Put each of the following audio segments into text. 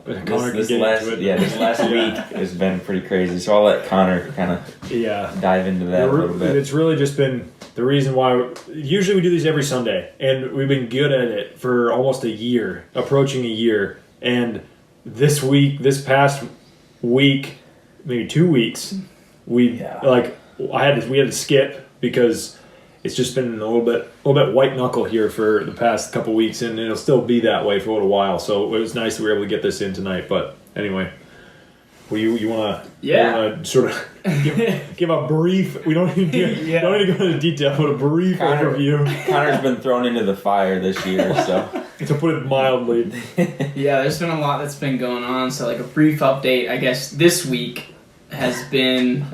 this last week has been pretty crazy. So I'll let Connor kind of dive into that a little bit. It's really just been the reason why. Usually we do these every Sunday, and we've been good at it for almost a year, approaching a year. And this past week, maybe 2 weeks, we had to skip because it's just been a little bit white knuckle here for the past couple weeks, and it'll still be that way for a little while. So it was nice that we were able to get this in tonight. But anyway, you want to sort of give a brief. We don't need to go into detail, but a brief overview. Connor's been thrown into the fire this year, so to put it mildly. Yeah, there's been a lot that's been going on. So like a brief update, I guess this week has been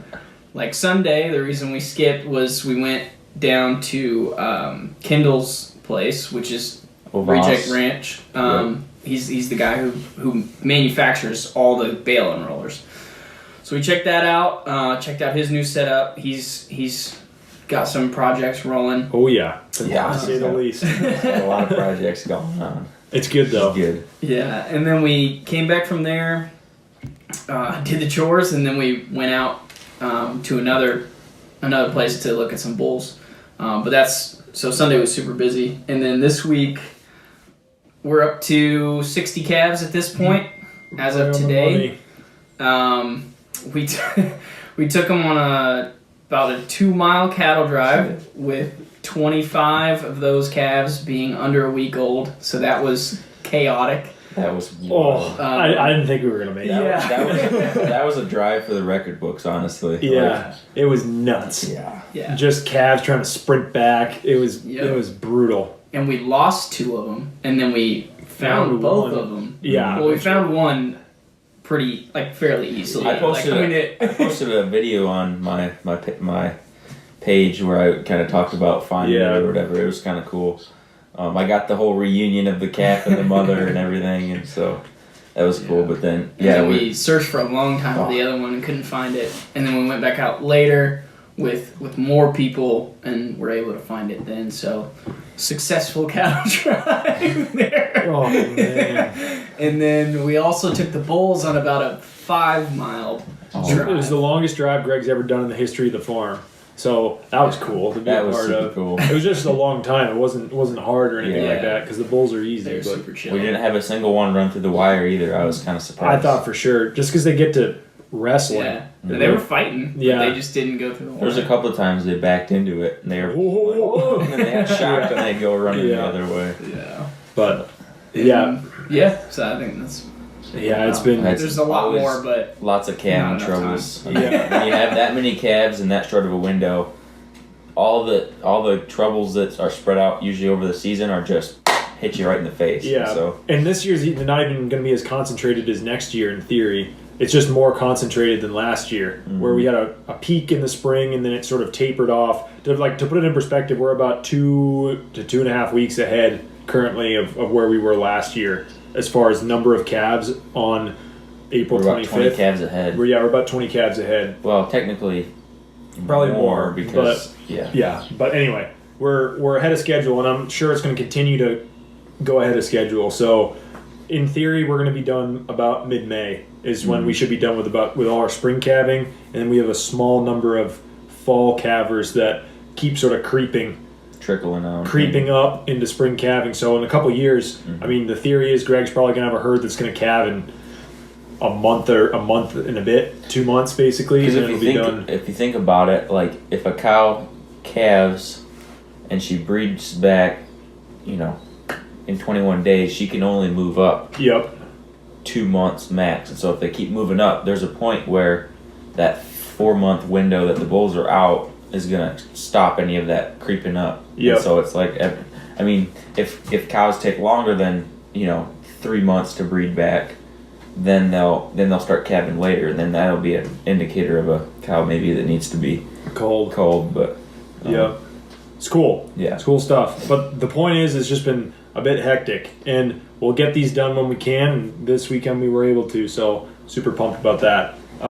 like Sunday. The reason we skipped was we went down to Kendall's place, which is Reject Ranch. He's the guy who manufactures all the bale unrollers. So we checked that out. Checked out his new setup. He's got some projects rolling. Oh yeah, to say the least. A lot of projects going on. It's good though. It's good. Yeah, and then we came back from there, did the chores, and then we went out to another place to look at some bulls. So Sunday was super busy, and then this week we're up to 60 calves at this point as of today. We took them on about a 2-mile cattle drive with 25 of those calves being under a week old. So that was chaotic. That was I didn't think we were gonna make it. That was a drive for the record books, honestly. Yeah, it was nuts. Yeah. Just calves trying to sprint back. It was brutal. And we lost 2 of them, and then we found both of them. Yeah. Well, we found one fairly easily. I posted a video on my page where I kind of talked about finding it or whatever. It was kind of cool. I got the whole reunion of the calf and the mother and everything, and so that was cool. But then, we searched for a long time for the other one and couldn't find it. And then we went back out later with more people and were able to find it then. So successful cattle drive there. Oh man! And then we also took the bulls on about a 5-mile drive. It was the longest drive Greg's ever done in the history of the farm. So that was cool to be a part of. Cool. It was just a long time. It wasn't hard or anything like that because the bulls are easy. They're super chill. We didn't have a single one run through the wire either. I was kind of surprised. I thought for sure, just because they get to wrestling. Yeah, they were fighting. But they just didn't go through the wire. There was a couple of times they backed into it and they were and then they had shocked and they'd go running the other way. Yeah, but So I think that's. It's been. There's a lot more, but lots of calving troubles. Yeah, when you have that many calves in that short of a window, all the troubles that are spread out usually over the season are just hit you right in the face. Yeah. And this year's not even going to be as concentrated as next year in theory. It's just more concentrated than last year, where we had a peak in the spring and then it sort of tapered off. To put it in perspective, we're about 2 to 2.5 weeks ahead currently of where we were last year as far as number of calves on April 25th. We're about 20 calves ahead. We're about 20 calves ahead. Well, technically, probably more because But anyway, we're ahead of schedule, and I'm sure it's going to continue to go ahead of schedule. So, in theory, we're going to be done about mid-May is when we should be done with all our spring calving, and then we have a small number of fall calvers that keep sort of trickling out, creeping up into spring calving. So in a couple years, I mean, the theory is Greg's probably going to have a herd that's going to calve in a month and a bit, 2 months basically, and it'll be done. If you think about it, like if a cow calves and she breeds back, in 21 days, she can only move up 2 months max. And so if they keep moving up, there's a point where that 4-month window that the bulls are out is going to stop any of that creeping up. And so it's like, I mean, if cows take longer than 3 months to breed back, then they'll start calving later, and then that'll be an indicator of a cow maybe that needs to be cold. But it's cool. Yeah, it's cool stuff. But the point is, it's just been a bit hectic, and we'll get these done when we can. And this weekend we were able to, so super pumped about that.